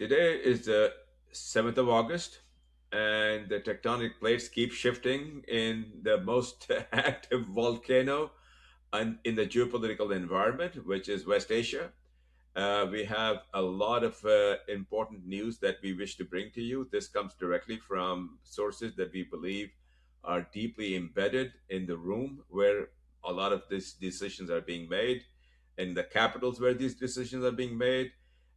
Today is the 7th of August, and the tectonic plates keep shifting in the most active volcano in the geopolitical environment, which is West Asia. We have a lot of important news that we wish to bring to you. This comes directly from sources that we believe are deeply embedded in the room where a lot of these decisions are being made, in the capitals where these decisions are being made.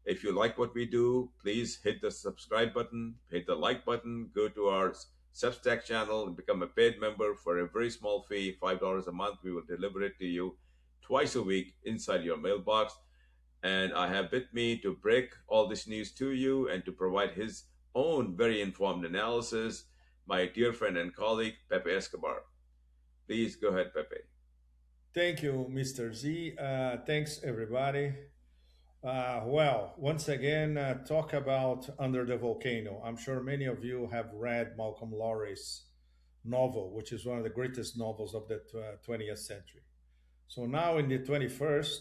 If you like what we do, please hit the subscribe button, hit the like button, go to our Substack channel and become a paid member for a very small fee, $5 a month. We will deliver it to you twice a week inside your mailbox. And I have with me to break all this news to you and to provide his own very informed analysis, my dear friend and colleague, Pepe Escobar. Please go ahead, Pepe. Thank you, Mr. Z. Thanks, everybody. Once again, talk about Under the Volcano. I'm sure many of you have read Malcolm Lowry's novel, which is one of the greatest novels of the 20th century. So now in the 21st,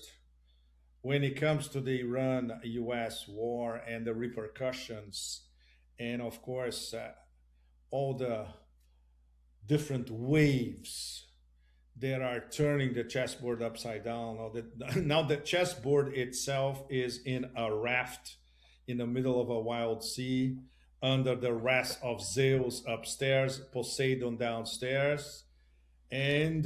when it comes to the Iran US war and the repercussions, and of course, all the different waves that are turning the chessboard upside down. Now the chessboard itself is in a raft in the middle of a wild sea under the wrath of Zeus upstairs, Poseidon downstairs, and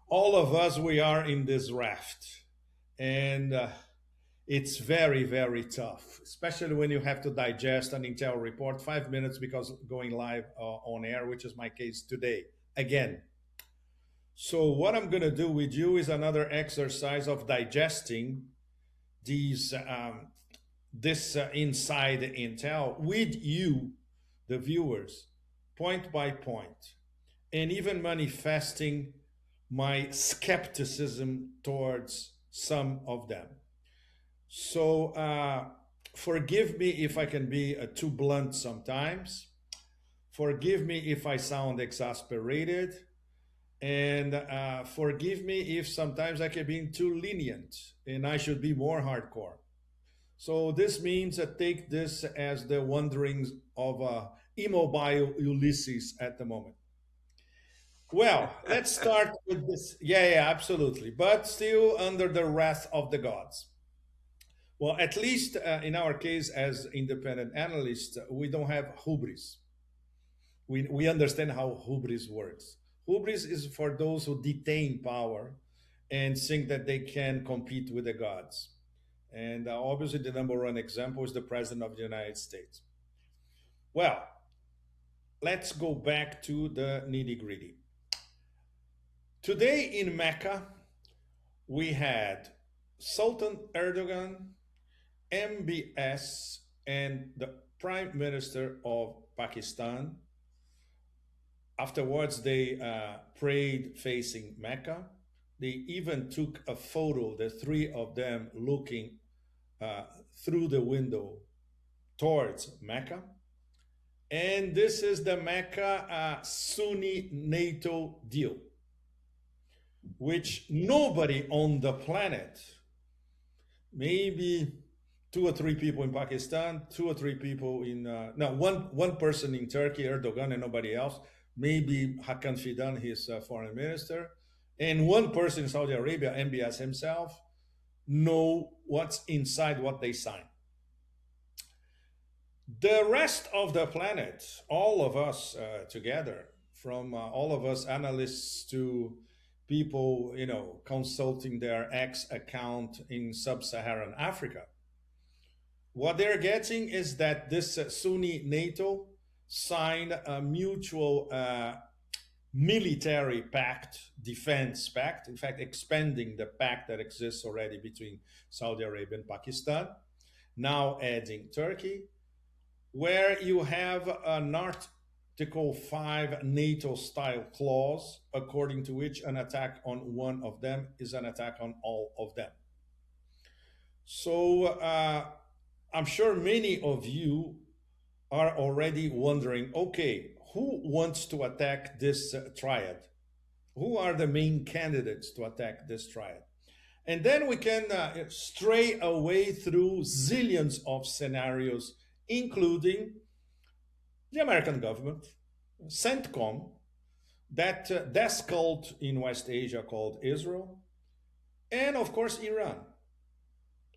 all of us, we are in this raft. And it's very, very tough, especially when you have to digest an Intel report 5 minutes because going live on air, which is my case today. Again, so what I'm going to do with you is another exercise of digesting these this inside intel with you, the viewers, point by point, and even manifesting my skepticism towards some of them. So forgive me if I can be too blunt sometimes. Forgive me if I sound exasperated. And forgive me if sometimes I can be too lenient and I should be more hardcore. So this means take this as the wanderings of immobile Ulysses at the moment. Well, let's start with this. Yeah, absolutely. But still under the wrath of the gods. Well, at least in our case, as independent analysts, we don't have hubris. We understand how hubris works. Hubris is for those who detain power and think that they can compete with the gods. And obviously, the number one example is the President of the United States. Well, let's go back to the nitty gritty. Today in Mecca, we had Sultan Erdogan, MBS, and the Prime Minister of Pakistan. Afterwards, they prayed facing Mecca. They even took a photo, the three of them looking uh, through the window towards Mecca. And this is the Mecca Sunni NATO deal, which nobody on the planet, maybe two or three people in Pakistan, two or three people in, no, one person in Turkey, Erdogan, and nobody else, maybe Hakan Fidan, his foreign minister, and one person in Saudi Arabia, MBS himself, know what's inside what they sign. The rest of the planet, all of us together, from all of us analysts to people, consulting their X account in sub-Saharan Africa, what they're getting is that this Sunni NATO signed a mutual military pact, defense pact, in fact, expanding the pact that exists already between Saudi Arabia and Pakistan, now adding Turkey, where you have an Article 5 NATO style clause, according to which an attack on one of them is an attack on all of them. So I'm sure many of you are already wondering, okay, who wants to attack this triad? Who are the main candidates to attack this triad? And then we can stray away through zillions of scenarios, including the American government, CENTCOM, that desk cult in West Asia called Israel, and of course Iran.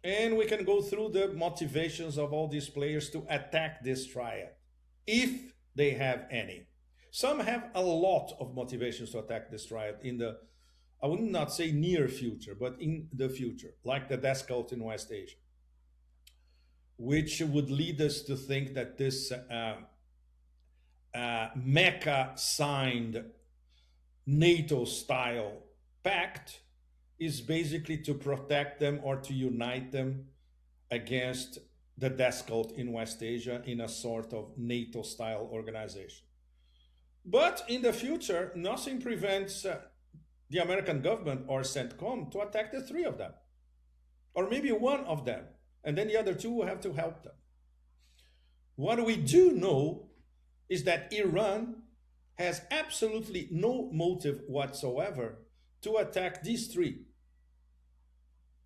And we can go through the motivations of all these players to attack this triad, if they have any. Some have a lot of motivations to attack this triad in the, I would not say near future, but in the future, like the death cult in West Asia, which would lead us to think that this Mecca signed NATO-style pact is basically to protect them or to unite them against the death cult in West Asia in a sort of NATO-style organization. But in the future, nothing prevents the American government or CENTCOM to attack the three of them, or maybe one of them, and then the other two will have to help them. What we do know is that Iran has absolutely no motive whatsoever to attack these three,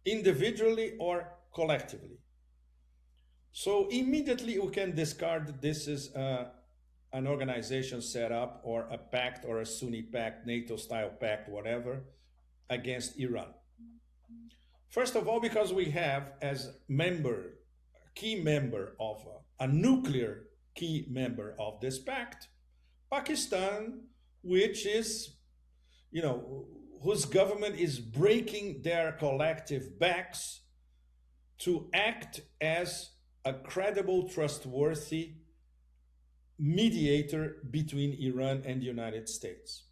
individually or collectively. So immediately we can discard this is an organization set up or a pact or a Sunni pact, NATO style pact, whatever, against Iran. First of all, because we have as member, key member of a nuclear key member of this pact, Pakistan, which is, whose government is breaking their collective backs to act as a credible, trustworthy mediator between Iran and the United States.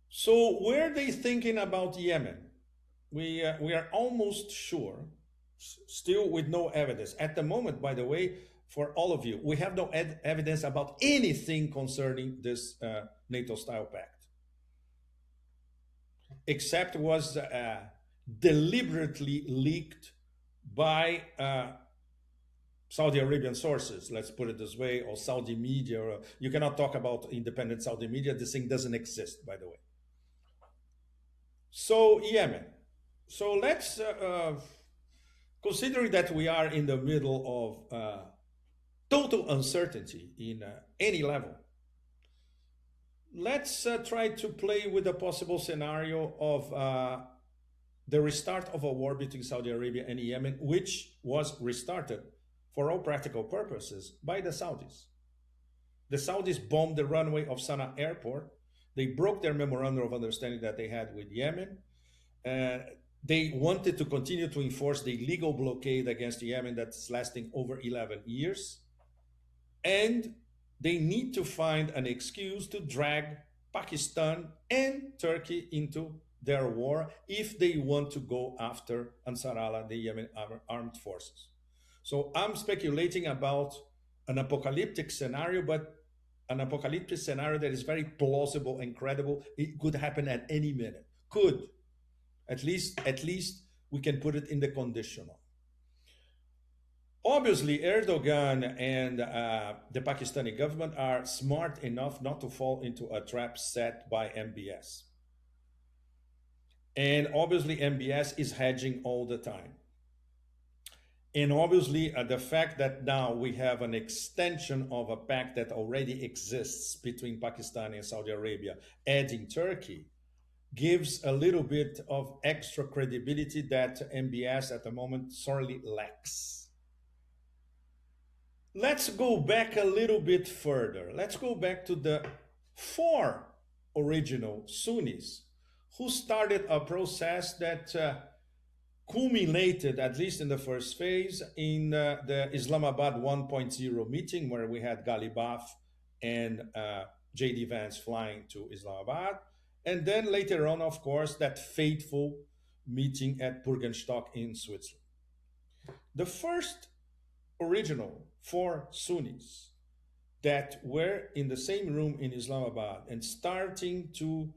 So were they thinking about Yemen? We are almost sure, still with no evidence. At the moment, by the way, for all of you, we have no evidence about anything concerning this NATO-style pact, except was deliberately leaked by Saudi Arabian sources, let's put it this way, or Saudi media. Or, you cannot talk about independent Saudi media. This thing doesn't exist, by the way. So Yemen. So let's, considering that we are in the middle of total uncertainty in any level, let's try to play with the possible scenario of the restart of a war between Saudi Arabia and Yemen, which was restarted for all practical purposes by the Saudis. The Saudis bombed the runway of Sana'a airport. They broke their memorandum of understanding that they had with Yemen. They wanted to continue to enforce the legal blockade against Yemen that's lasting over 11 years. And they need to find an excuse to drag Pakistan and Turkey into their war if they want to go after Ansar Allah, the Yemen armed forces. So I'm speculating about an apocalyptic scenario, but an apocalyptic scenario that is very plausible and credible. It could happen at any minute. Could. At least we can put it in the conditional. Obviously, Erdogan and the Pakistani government are smart enough not to fall into a trap set by MBS. And obviously, MBS is hedging all the time. And obviously, the fact that now we have an extension of a pact that already exists between Pakistan and Saudi Arabia, adding Turkey, gives a little bit of extra credibility that MBS at the moment sorely lacks. Let's go back a little bit further. Let's go back to the 4 original Sunnis who started a process that culminated, at least in the first phase, in the Islamabad 1.0 meeting, where we had Ghalibaf and J.D. Vance flying to Islamabad. And then later on, of course, that fateful meeting at Burgenstock in Switzerland. The first original 4 Sunnis that were in the same room in Islamabad and starting to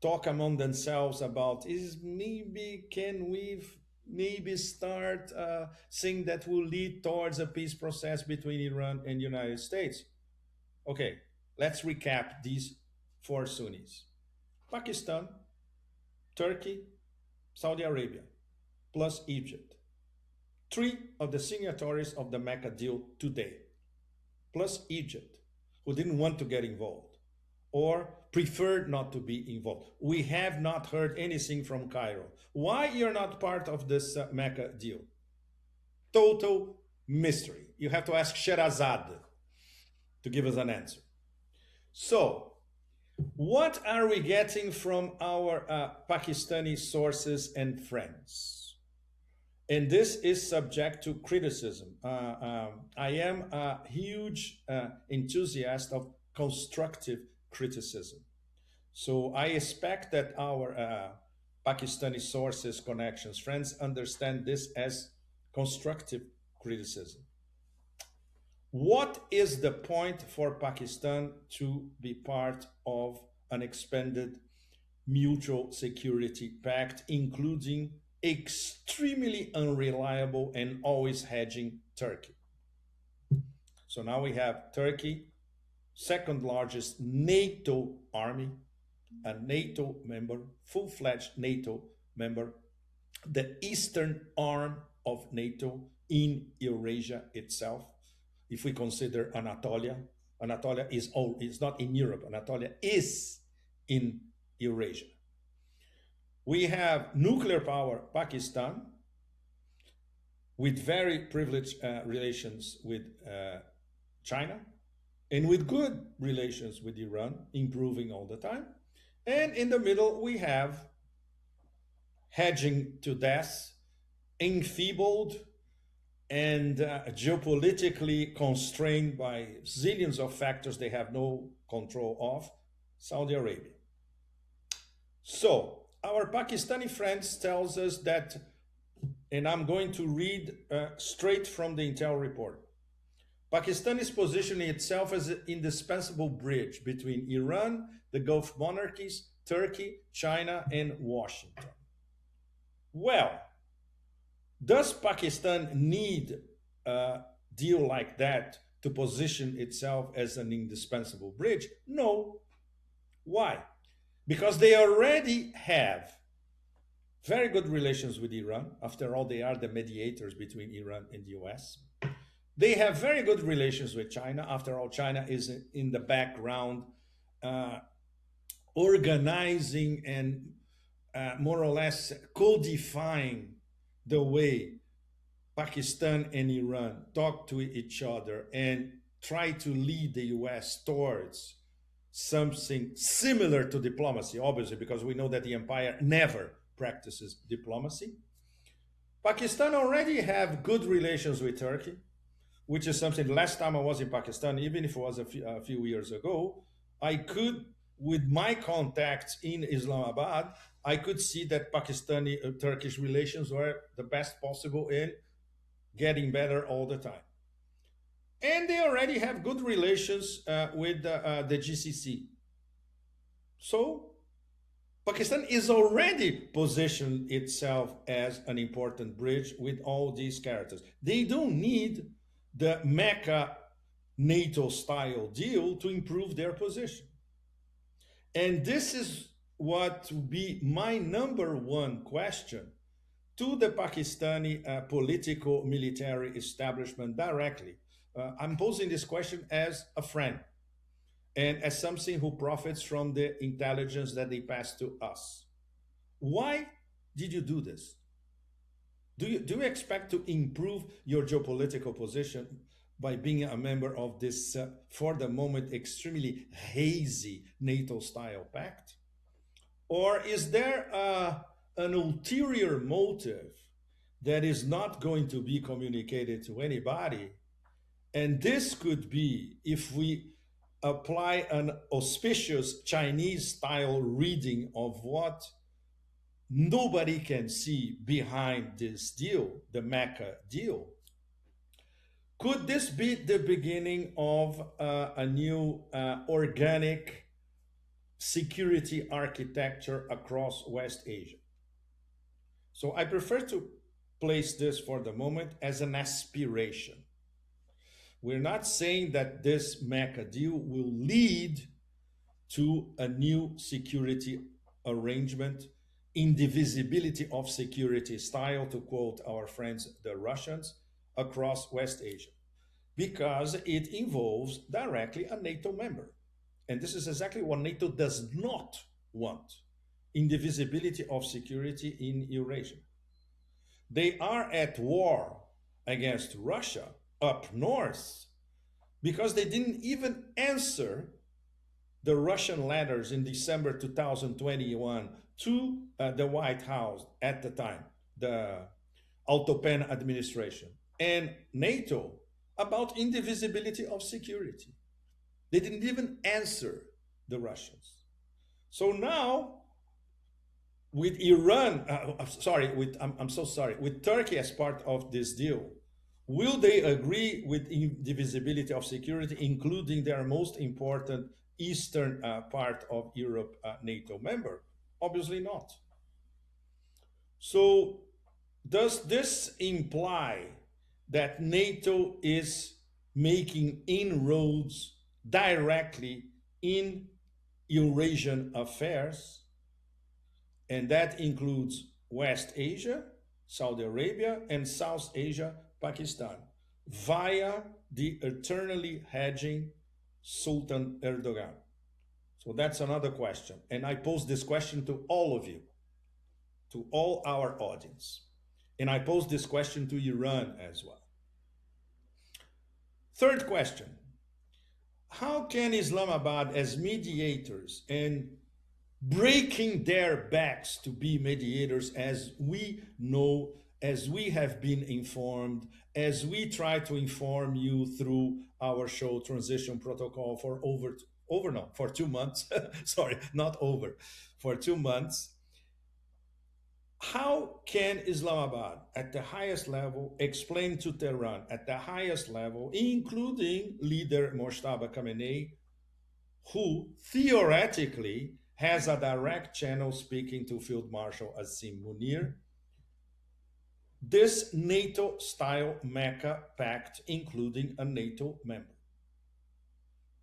talk among themselves about can we maybe start a thing that will lead towards a peace process between Iran and the United States. Okay, let's recap these 4 Sunnis. Pakistan, Turkey, Saudi Arabia, plus Egypt. Three of the signatories of the Mecca deal today, plus Egypt, who didn't want to get involved or preferred not to be involved. We have not heard anything from Cairo. Why you're not part of this Mecca deal? Total mystery. You have to ask Sherazade to give us an answer. So, what are we getting from our Pakistani sources and friends? And this is subject to criticism. I am a huge enthusiast of constructive criticism. So I expect that our Pakistani sources, connections, friends understand this as constructive criticism. What is the point for Pakistan to be part of an expanded mutual security pact, including extremely unreliable and always hedging Turkey? So now we have Turkey, second largest NATO army, a NATO member, full-fledged NATO member, the eastern arm of NATO in Eurasia itself. If we consider Anatolia, Anatolia is not in Europe, Anatolia is in Eurasia. We have nuclear power Pakistan with very privileged relations with China and with good relations with Iran, improving all the time. And in the middle, we have hedging to death, enfeebled, and geopolitically constrained by zillions of factors they have no control of, Saudi Arabia. So our Pakistani friends tells us that, and I'm going to read straight from the Intel report, Pakistan is positioning itself as an indispensable bridge between Iran, the Gulf monarchies, Turkey, China, and Washington. Well, does Pakistan need a deal like that to position itself as an indispensable bridge? No. Why? Because they already have very good relations with Iran. After all, they are the mediators between Iran and the US. They have very good relations with China. After all, China is in the background organizing and more or less codifying the way Pakistan and Iran talk to each other and try to lead the US towards something similar to diplomacy, obviously, because we know that the empire never practices diplomacy. Pakistan already have good relations with Turkey, which is something last time I was in Pakistan, even if it was a few years ago, I could, with my contacts in Islamabad, I could see that Pakistani Turkish relations were the best possible and getting better all the time. And they already have good relations with the GCC. So Pakistan is already positioned itself as an important bridge with all these characters. They don't need the Mecca NATO-style deal to improve their position. And this is what would be my number one question to the Pakistani political military establishment directly. I'm posing this question as a friend and as something who profits from the intelligence that they pass to us. Why did you do this? Do you expect to improve your geopolitical position by being a member of this, for the moment, extremely hazy NATO-style pact? Or is there an ulterior motive that is not going to be communicated to anybody? And this could be, if we apply an auspicious Chinese-style reading of what nobody can see behind this deal, the Mecca deal, could this be the beginning of a new organic security architecture across West Asia? So I prefer to place this for the moment as an aspiration. We're not saying that this Mecca deal will lead to a new security arrangement indivisibility of security style, to quote our friends, the Russians, across West Asia, because it involves directly a NATO member. And this is exactly what NATO does not want: indivisibility of security in Eurasia. They are at war against Russia up north because they didn't even answer the Russian letters in December 2021 to the White House at the time, the Autopen administration, and NATO about indivisibility of security. They didn't even answer the Russians. So now, with Iran, I'm so sorry, with Turkey as part of this deal, will they agree with indivisibility of security, including their most important eastern part of Europe NATO member? Obviously not. So, does this imply that NATO is making inroads directly in Eurasian affairs? And that includes West Asia, Saudi Arabia, and South Asia, Pakistan, via the eternally hedging Sultan Erdogan. So that's another question. And I pose this question to all of you, to all our audience. And I pose this question to Iran as well. Third question: how can Islamabad, as mediators and breaking their backs to be mediators, as we know, as we have been informed, as we try to inform you through our show Transition Protocol for for 2 months, sorry, not over, for 2 months, how can Islamabad at the highest level explain to Tehran at the highest level, including leader Mojtaba Khamenei, who theoretically has a direct channel speaking to Field Marshal Asim Munir, this NATO-style MECCA pact, including a NATO member?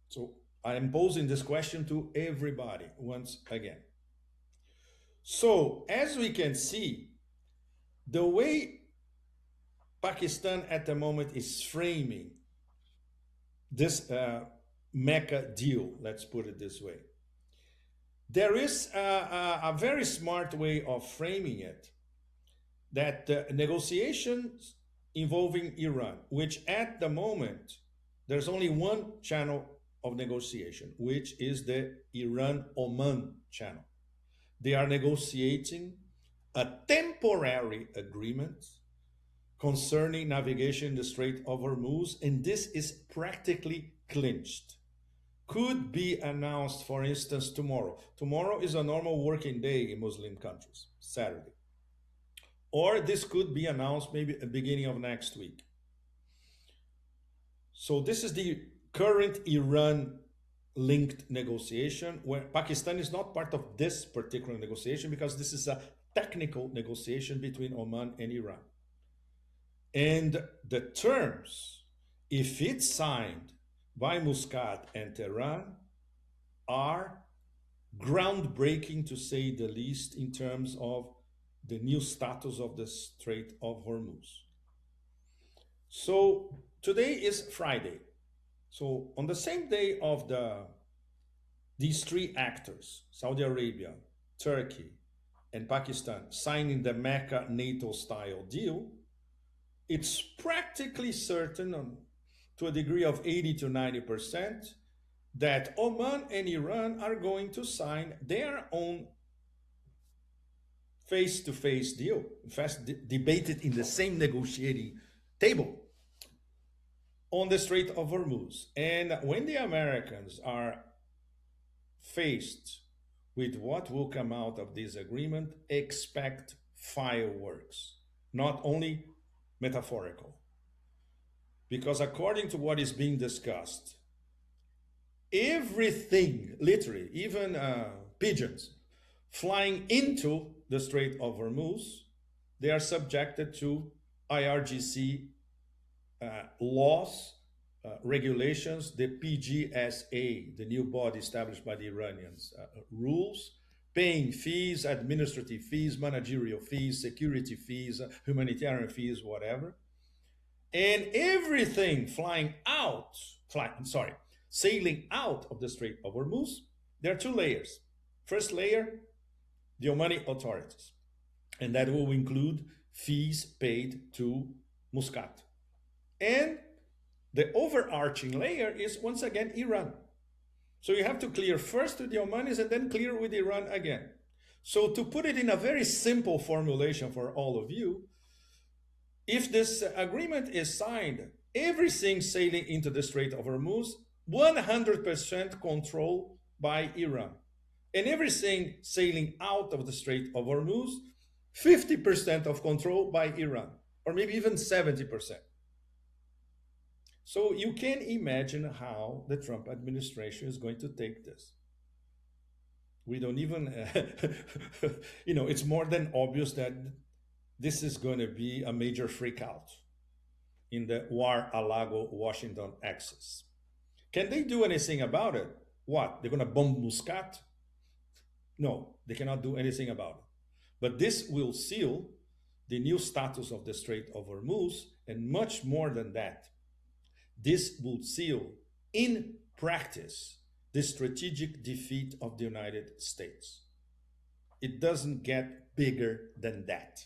So I am posing this question to everybody once again. So, as we can see, the way Pakistan at the moment is framing this Mecca deal, let's put it this way, there is a very smart way of framing it, that negotiations involving Iran, which at the moment there's only one channel of negotiation, which is the Iran-Oman channel. They are negotiating a temporary agreement concerning navigation in the Strait of Hormuz, and this is practically clinched. Could be announced, for instance, tomorrow. Tomorrow is a normal working day in Muslim countries, Saturday. Or this could be announced maybe at the beginning of next week. So this is the current Iran linked negotiation, where Pakistan is not part of this particular negotiation because this is a technical negotiation between Oman and Iran. And the terms, if it's signed by Muscat and Tehran, are groundbreaking, to say the least, in terms of the new status of the Strait of Hormuz. So today is Friday. So on the same day of these three actors, Saudi Arabia, Turkey, and Pakistan, signing the Mecca NATO-style deal, it's practically certain, to a degree of 80 to 90%, that Oman and Iran are going to sign their own face-to-face deal, in fact, debated in the same negotiating table on the Strait of Hormuz. And when the Americans are faced with what will come out of this agreement, expect fireworks, not only metaphorical. Because according to what is being discussed, everything, literally, even pigeons, flying into the Strait of Hormuz, they are subjected to IRGC laws, regulations, the PGSA, the new body established by the Iranians, rules, paying fees, administrative fees, managerial fees, security fees, humanitarian fees, whatever. And everything sailing out of the Strait of Hormuz, there are two layers. First layer, the Omani authorities, and that will include fees paid to Muscat. And the overarching layer is once again Iran. So you have to clear first with the Omanis and then clear with Iran again. So to put it in a very simple formulation for all of you, if this agreement is signed, everything sailing into the Strait of Hormuz, 100% control by Iran. And everything sailing out of the Strait of Hormuz, 50% of control by Iran, or maybe even 70%. So you can imagine how the Trump administration is going to take this. We don't even, it's more than obvious that this is going to be a major freakout in the Mar-a-Lago-Washington axis. Can they do anything about it? What? They're going to bomb Muscat? No, they cannot do anything about it. But this will seal the new status of the Strait of Hormuz, and much more than that. This will seal, in practice, the strategic defeat of the United States. It doesn't get bigger than that.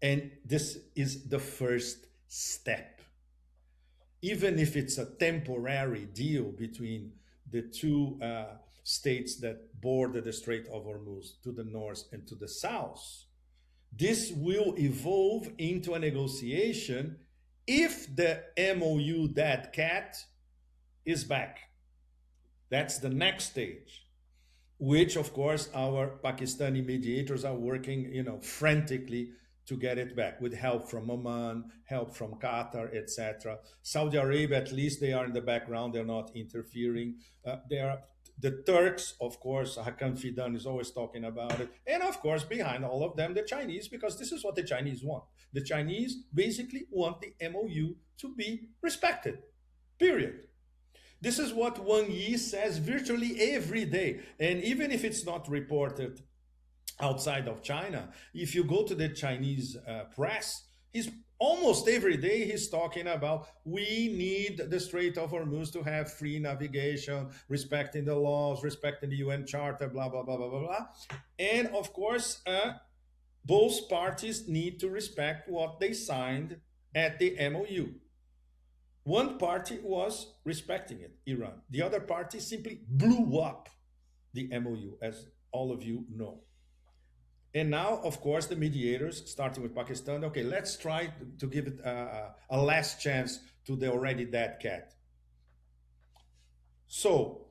And this is the first step. Even if it's a temporary deal between the two states that border the Strait of Hormuz to the north and to the south, this will evolve into a negotiation if the MOU dead cat is back. That's the next stage, which of course our Pakistani mediators are working, frantically to get it back, with help from Oman, help from Qatar, etc. Saudi Arabia, at least they are in the background, they're not interfering. The Turks, of course, Hakan Fidan is always talking about it. And of course, behind all of them, the Chinese, because this is what the Chinese want. The Chinese basically want the MOU to be respected, period. This is what Wang Yi says virtually every day. And even if it's not reported outside of China, if you go to the Chinese press, he's almost every day he's talking about we need the Strait of Hormuz to have free navigation, respecting the laws, respecting the UN Charter, blah, blah, blah, blah, blah, blah. And of course, both parties need to respect what they signed at the MOU. One party was respecting it, Iran. The other party simply blew up the MOU, as all of you know. And now, of course, the mediators, starting with Pakistan, okay, let's try to give it a last chance to the already dead cat. So,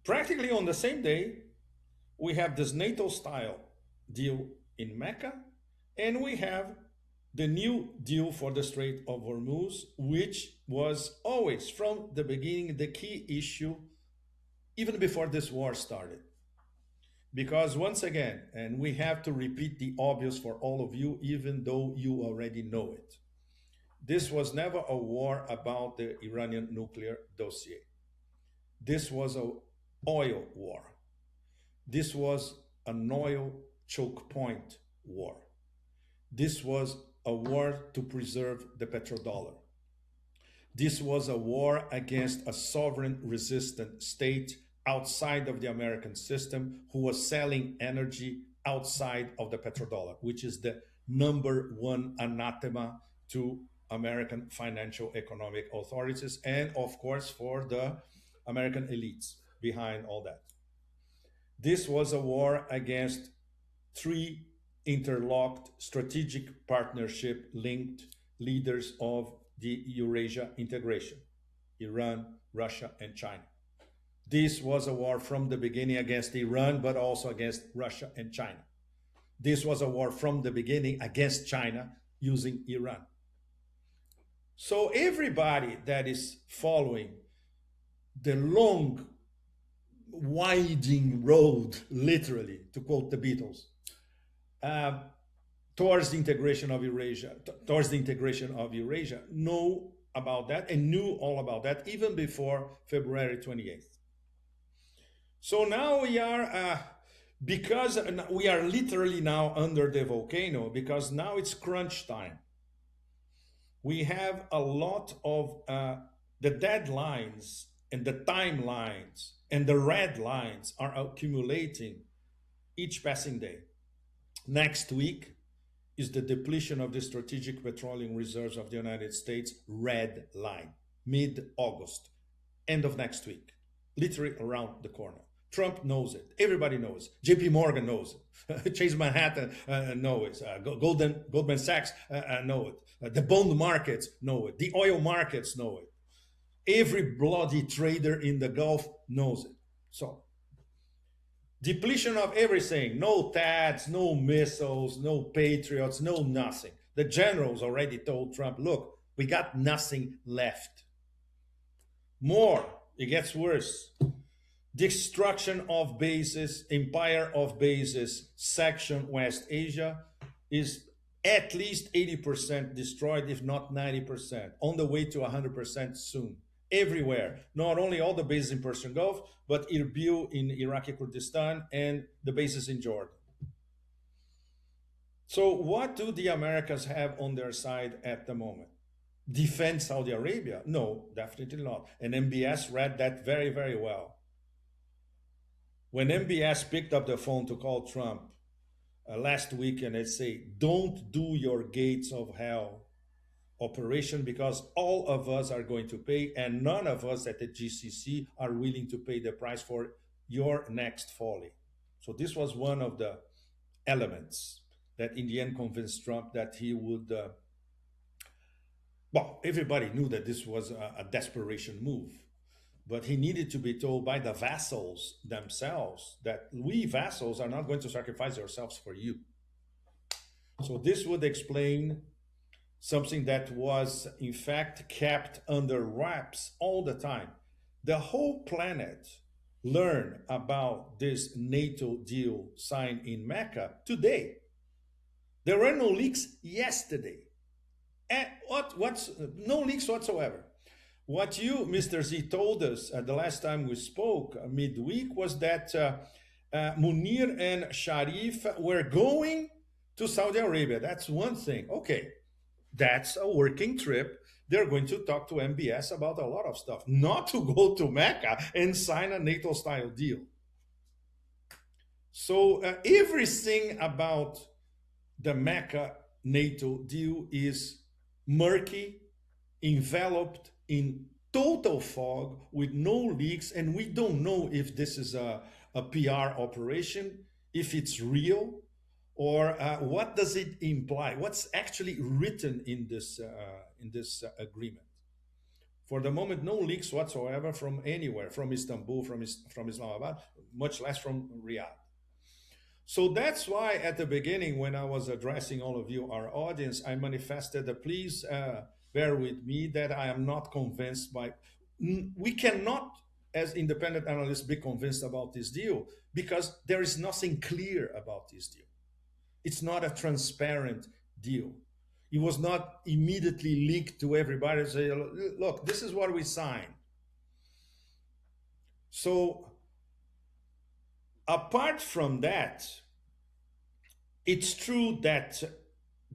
practically on the same day, we have this NATO-style deal in Mecca, and we have the new deal for the Strait of Hormuz, which was always, from the beginning, the key issue, even before this war started. Because once again, and we have to repeat the obvious for all of you, even though you already know it, this was never a war about the Iranian nuclear dossier. This was an oil war. This was an oil choke point war. This was a war to preserve the petrodollar. This was a war against a sovereign resistant state outside of the American system who was selling energy outside of the petrodollar, which is the number one anathema to American financial economic authorities and, of course, for the American elites behind all that. This was a war against three interlocked strategic partnership linked leaders of the Eurasia integration: Iran, Russia, and China. This was a war from the beginning against Iran, but also against Russia and China. This was a war from the beginning against China using Iran. So everybody that is following the long, winding road, literally, to quote the Beatles, towards the integration of Eurasia, know about that and knew all about that even before February 28th. So now we are Because we are literally now under the volcano, because now it's crunch time. We have a lot of the deadlines and the timelines and the red lines are accumulating each passing day. Next week is the depletion of the strategic petroleum reserves of the United States, red line, mid August, end of next week, literally around the corner. Trump knows it. Everybody knows. JP Morgan knows it. Chase Manhattan knows it. Goldman Sachs know it. The bond markets know it. The oil markets know it. Every bloody trader in the Gulf knows it. So, depletion of everything. No THAADs, no missiles, no Patriots, no nothing. The generals already told Trump, look, we got nothing left. More, it gets worse. Destruction of bases, empire of bases, section West Asia is at least 80% destroyed, if not 90%, on the way to 100% soon. Everywhere, not only all the bases in Persian Gulf, but Erbil in Iraqi Kurdistan and the bases in Jordan. So what do the Americans have on their side at the moment? Defend Saudi Arabia? No, definitely not. And MBS read that very, very well. When MBS picked up the phone to call Trump last week and they say, don't do your gates of hell operation because all of us are going to pay and none of us at the GCC are willing to pay the price for your next folly. So this was one of the elements that in the end convinced Trump that he would, well, everybody knew that this was a desperation move, but he needed to be told by the vassals themselves that we vassals are not going to sacrifice ourselves for you. So this would explain something that was in fact kept under wraps all the time. The whole planet learned about this NATO deal signed in Mecca today. There were no leaks yesterday. And what's no leaks whatsoever. What you, Mr. Z, told us the last time we spoke midweek was that Munir and Sharif were going to Saudi Arabia. That's one thing. Okay, that's a working trip. They're going to talk to MBS about a lot of stuff, not to go to Mecca and sign a NATO-style deal. So everything about the Mecca NATO deal is murky, enveloped in total fog with no leaks, and we don't know if this is a PR operation, if it's real, or what does it imply? What's actually written in this agreement? For the moment, no leaks whatsoever from anywhere, from Istanbul, from Islamabad, much less from Riyadh. So that's why at the beginning, when I was addressing all of you, our audience, I manifested that please bear with me that I am not convinced by, we cannot, as independent analysts, be convinced about this deal because there is nothing clear about this deal. It's not a transparent deal. It was not immediately leaked to everybody and say, look, this is what we signed. So apart from that, it's true that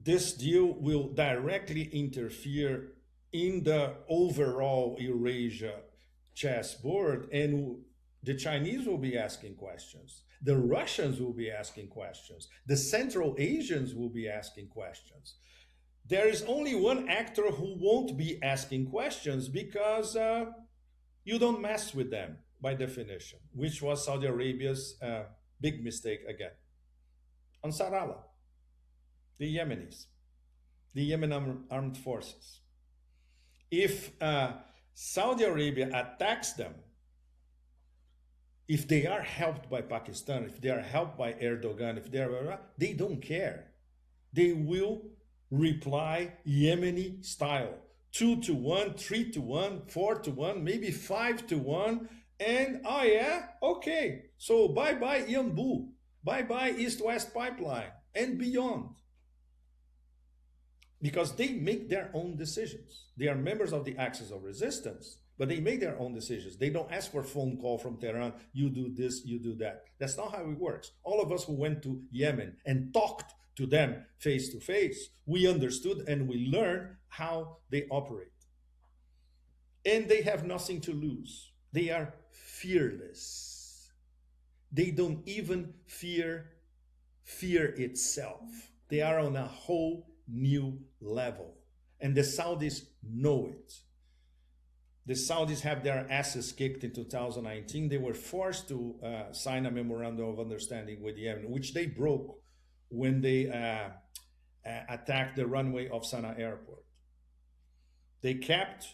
this deal will directly interfere in the overall Eurasia chessboard, and the Chinese will be asking questions. The Russians will be asking questions. The Central Asians will be asking questions. There is only one actor who won't be asking questions because you don't mess with them by definition, which was Saudi Arabia's big mistake again. Ansar Allah, the Yemenis, the Yemen armed forces. If Saudi Arabia attacks them, if they are helped by Pakistan, if they are helped by Erdogan, if they don't care. They will reply Yemeni style, 2-1, 3-1, 4-1, maybe 5-1, and oh yeah, okay. So bye-bye Yanbu, bye-bye East-West pipeline, and beyond. Because they make their own decisions. They are members of the Axis of Resistance. But they make their own decisions. They don't ask for a phone call from Tehran, you do this, you do that. That's not how it works. All of us who went to Yemen and talked to them face to face, we understood and we learned how they operate. And they have nothing to lose. They are fearless. They don't even fear itself. They are on a whole new level. And the Saudis know it. The Saudis have their asses kicked in 2019. They were forced to sign a memorandum of understanding with Yemen, which they broke when they attacked the runway of Sana'a airport. They kept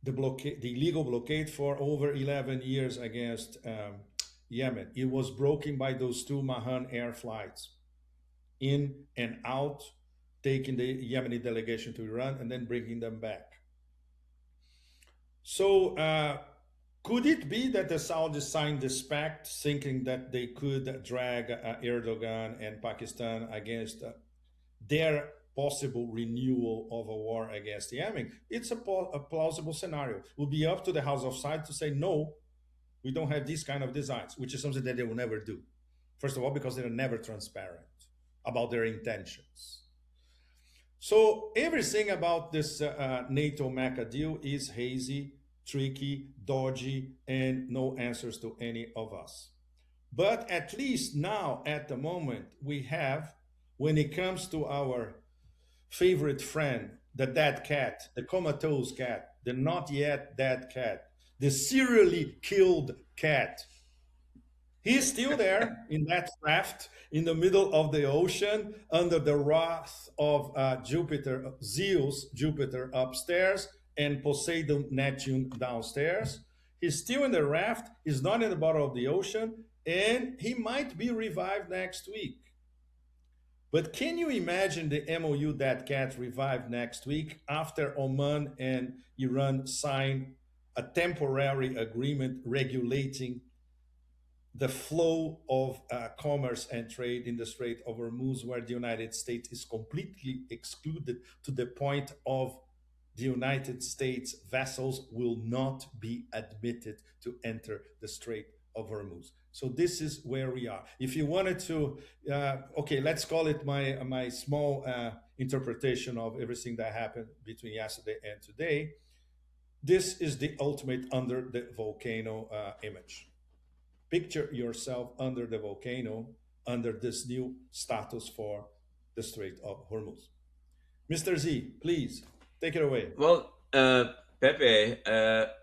the blockade, the illegal blockade, for over 11 years against Yemen. It was broken by those two Mahan air flights, in and out, taking the Yemeni delegation to Iran and then bringing them back. So, could it be that the Saudis signed this pact thinking that they could drag Erdogan and Pakistan against their possible renewal of a war against Yemen? It's a plausible scenario. It will be up to the House of Saud to say, no, we don't have these kind of designs, which is something that they will never do. First of all, because they're never transparent about their intentions. So everything about this NATO-Mecca deal is hazy, tricky, dodgy, and no answers to any of us. But at least now, at the moment, we have, when it comes to our favorite friend, the dead cat, the comatose cat, the not yet dead cat, the serially killed cat, he's still there in that raft in the middle of the ocean under the wrath of Jupiter, Zeus, Jupiter upstairs, and Poseidon, Neptune downstairs. He's still in the raft, he's not in the bottom of the ocean, and he might be revived next week. But can you imagine the MOU that gets revived next week after Oman and Iran sign a temporary agreement regulating the flow of commerce and trade in the Strait of Hormuz, where the United States is completely excluded to the point of the United States vessels will not be admitted to enter the Strait of Hormuz. So this is where we are. If you wanted to, okay, let's call it my small interpretation of everything that happened between yesterday and today. This is the ultimate under the volcano image. Picture yourself under the volcano, under this new status for the Strait of Hormuz. Mr. Z, please take it away. Well, Pepe,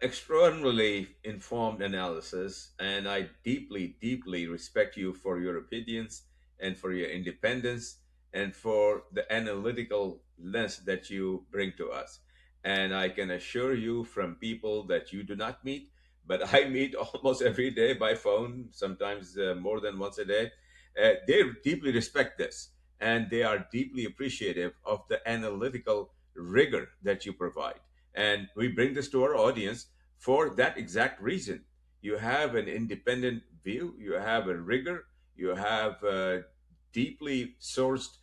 extraordinarily informed analysis, and I deeply, deeply respect you for your opinions and for your independence and for the analytical lens that you bring to us. And I can assure you from people that you do not meet, but I meet almost every day by phone, sometimes more than once a day. They deeply respect this, and they are deeply appreciative of the analytical rigor that you provide. And we bring this to our audience for that exact reason. You have an independent view, you have a rigor, you have deeply sourced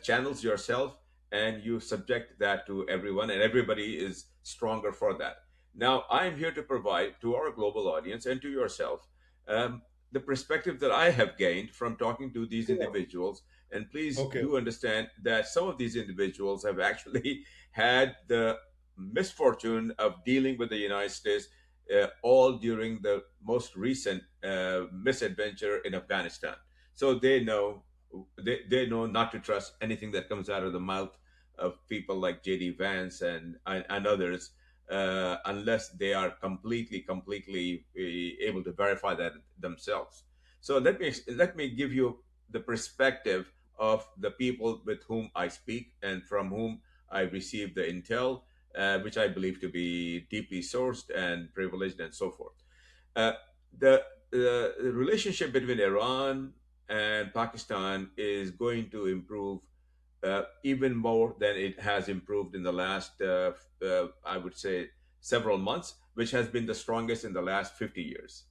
channels yourself, and you subject that to everyone, and everybody is stronger for that. Now, I'm here to provide to our global audience and to yourself the perspective that I have gained from talking to these Sure. individuals. And please Okay. do understand that some of these individuals have actually had the misfortune of dealing with the United States all during the most recent misadventure in Afghanistan. So they know not to trust anything that comes out of the mouth of people like J.D. Vance and others unless they are completely able to verify that themselves. So let me give you the perspective of the people with whom I speak and from whom I receive the intel, which I believe to be deeply sourced and privileged and so forth. Uh, the relationship between Iran and Pakistan is going to improve even more than it has improved in the last, I would say, several months, which has been the strongest in the last 50 years.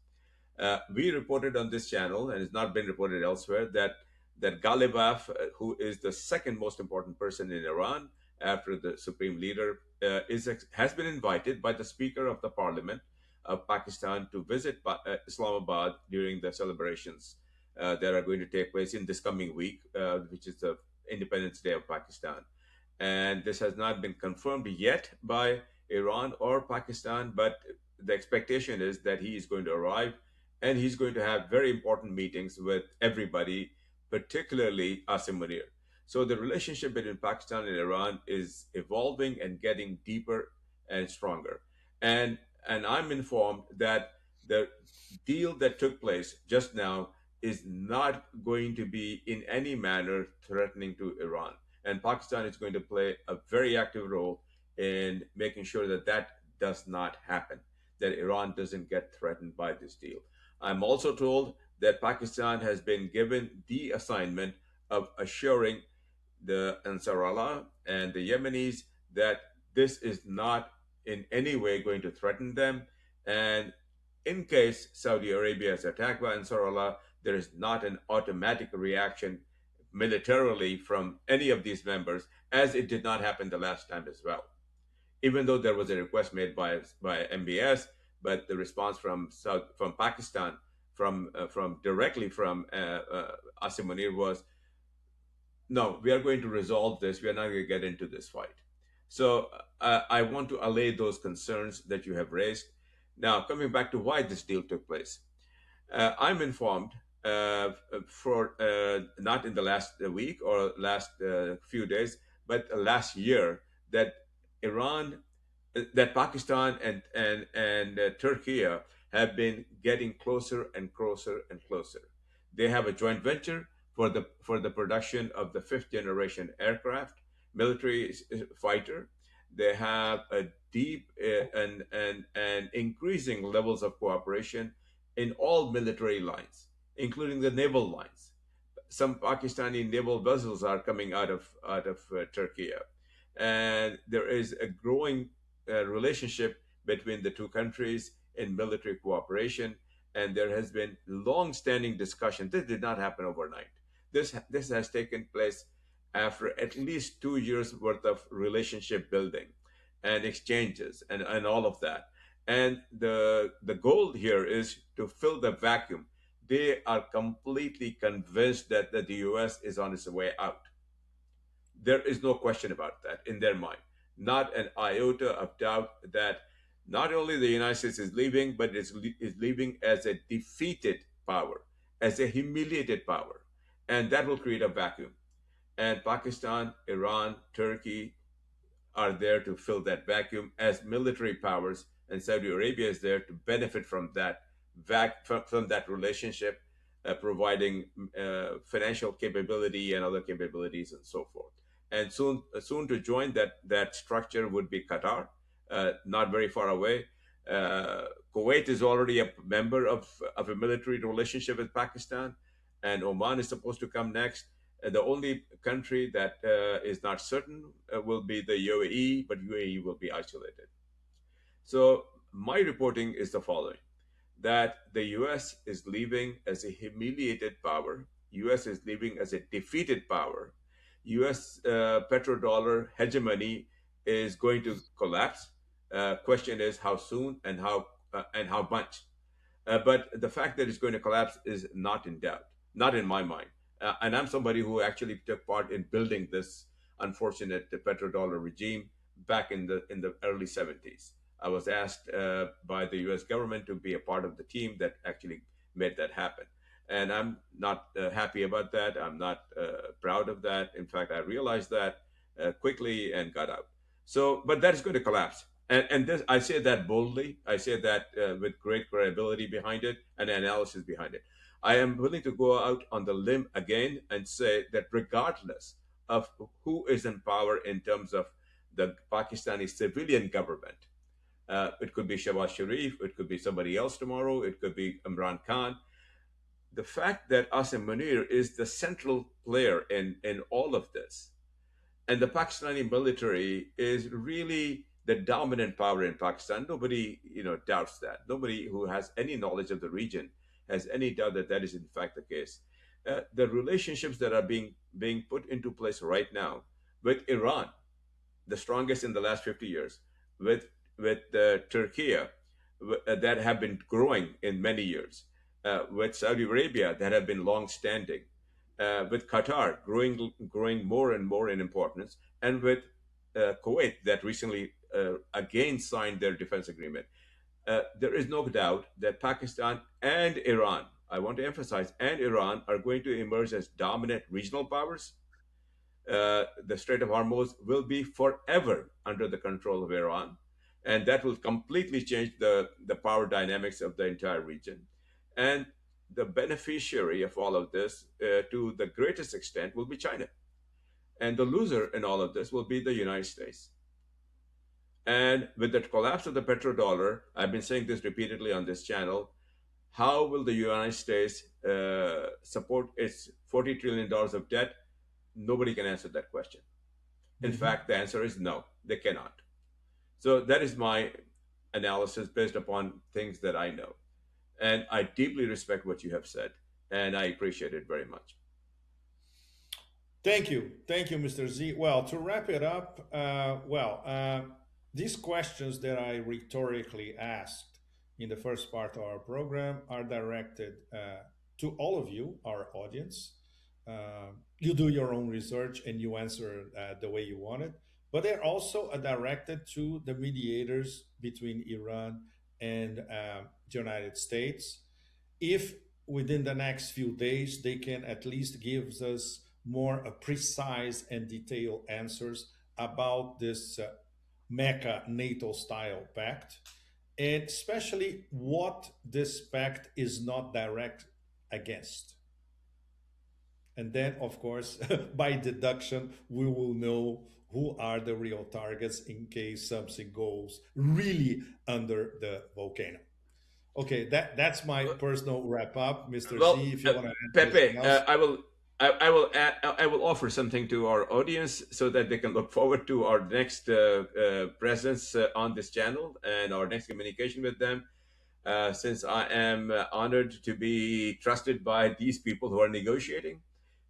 We reported on this channel, and it's not been reported elsewhere, that Ghalibaf, who is the second most important person in Iran, after the supreme leader has been invited by the Speaker of the Parliament of Pakistan to visit Islamabad during the celebrations that are going to take place in this coming week, which is the Independence Day of Pakistan. And this has not been confirmed yet by Iran or Pakistan, but the expectation is that he is going to arrive and he's going to have very important meetings with everybody, particularly Asim Munir. So the relationship between Pakistan and Iran is evolving and getting deeper and stronger. And I'm informed that the deal that took place just now is not going to be in any manner threatening to Iran. And Pakistan is going to play a very active role in making sure that that does not happen, that Iran doesn't get threatened by this deal. I'm also told that Pakistan has been given the assignment of assuring the Ansar Allah and the Yemenis that this is not in any way going to threaten them. And in case Saudi Arabia is attacked by Ansar Allah, there is not an automatic reaction militarily from any of these members, as it did not happen the last time as well. Even though there was a request made by MBS, but the response from Pakistan, from directly from Asim Munir was, no, we are going to resolve this. We are not going to get into this fight. So I want to allay those concerns that you have raised. Now, coming back to why this deal took place, I'm informed for not in the last week or last few days, but last year that Iran, that Pakistan and Turkey have been getting closer and closer and closer. They have a joint venture for the production of the fifth generation aircraft, military fighter. They have a deep and increasing levels of cooperation in all military lines, including the naval lines. Some Pakistani naval vessels are coming out of Turkey, and there is a growing relationship between the two countries in military cooperation. And there has been long-standing discussion. This did not happen overnight. This has taken place after at least 2 years worth of relationship building and exchanges and all of that. And the goal here is to fill the vacuum. They are completely convinced that the US is on its way out. There is no question about that in their mind. Not an iota of doubt that not only the United States is leaving, but is leaving as a defeated power, as a humiliated power. And that will create a vacuum. And Pakistan, Iran, Turkey are there to fill that vacuum as military powers, and Saudi Arabia is there to benefit from that from that relationship, providing financial capability and other capabilities and so forth. And soon to join that structure would be Qatar, not very far away. Kuwait is already a member of a military relationship with Pakistan, and Oman is supposed to come next. The only country that is not certain will be the UAE, but UAE will be isolated. So my reporting is the following: that the US is leaving as a humiliated power. US is leaving as a defeated power. US petrodollar hegemony is going to collapse. Question is how soon and how much. But the fact that it's going to collapse is not in doubt, not in my mind. And I'm somebody who actually took part in building this unfortunate petrodollar regime back in the early 70s. I was asked by the U.S. government to be a part of the team that actually made that happen. And I'm not happy about that. I'm not proud of that. In fact, I realized that quickly and got out. So, but that is going to collapse. And this, I say that boldly. I say that with great credibility behind it and analysis behind it. I am willing to go out on the limb again and say that regardless of who is in power in terms of the Pakistani civilian government, it could be Shawaz Sharif, it could be somebody else tomorrow, it could be Imran Khan. The fact that Asim Munir is the central player in all of this, and the Pakistani military is really the dominant power in Pakistan. Nobody, doubts that. Nobody who has any knowledge of the region has any doubt that that is in fact the case. The relationships that are being put into place right now with Iran, the strongest in the last 50 years, with Turkey that have been growing in many years, with Saudi Arabia that have been long-standing, with Qatar growing more and more in importance, and with Kuwait that recently again signed their defense agreement. There is no doubt that Pakistan and Iran, I want to emphasize, and Iran are going to emerge as dominant regional powers. The Strait of Hormuz will be forever under the control of Iran, and that will completely change the power dynamics of the entire region. And the beneficiary of all of this, to the greatest extent, will be China. And the loser in all of this will be the United States. And with the collapse of the petrodollar, I've been saying this repeatedly on this channel, how will the United States support its $40 trillion of debt? Nobody can answer that question. In Hmm. fact, the answer is no, they cannot. So that is my analysis based upon things that I know. And I deeply respect what you have said, and I appreciate it very much. Thank you, Mr. Z. Well, to wrap it up, these questions that I rhetorically asked in the first part of our program are directed to all of you, our audience. You do your own research and you answer the way you want it, but they're also directed to the mediators between Iran and the United States. If within the next few days they can at least give us more precise and detailed answers about this MECCA NATO-style pact, and especially what this pact is not direct against. And then, of course, by deduction, we will know who are the real targets in case something goes really under the volcano. Okay, that's my personal wrap up, Mr. Well, Z. If you want to add anything Pepe, else, I will offer something to our audience so that they can look forward to our next presence on this channel and our next communication with them. Since I am honored to be trusted by these people who are negotiating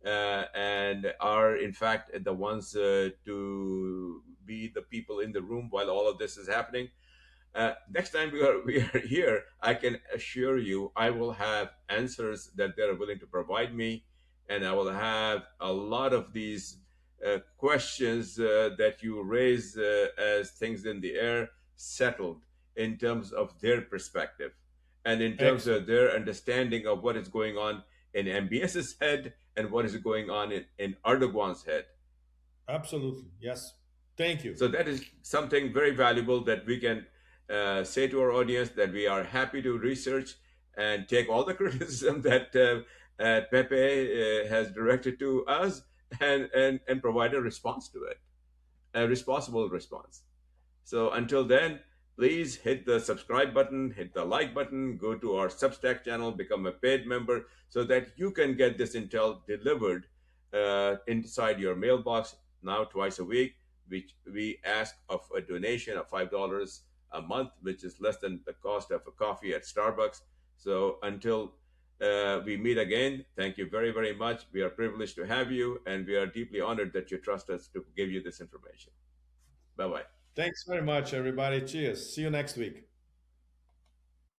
and are, in fact, the ones to be the people in the room while all of this is happening. Next time we are here, I can assure you I will have answers that they're willing to provide me, and I will have a lot of these questions that you raise as things in the air settled in terms of their perspective and in terms of excellent. their understanding of what is going on in MBS's head and what is going on in Erdogan's head. Absolutely. Yes. Thank you. So that is something very valuable that we can say to our audience that we are happy to research and take all the criticism that Pepe has directed to us and provide a response to it, a responsible response. So until then, please hit the subscribe button, hit the like button, go to our Substack channel, become a paid member so that you can get this intel delivered inside your mailbox now twice a week, which we ask of a donation of $5 a month, which is less than the cost of a coffee at Starbucks. So until we meet again, thank you very, very much. We are privileged to have you, and we are deeply honored that you trust us to give you this information. Bye bye. Thanks very much, everybody. Cheers. See you next week.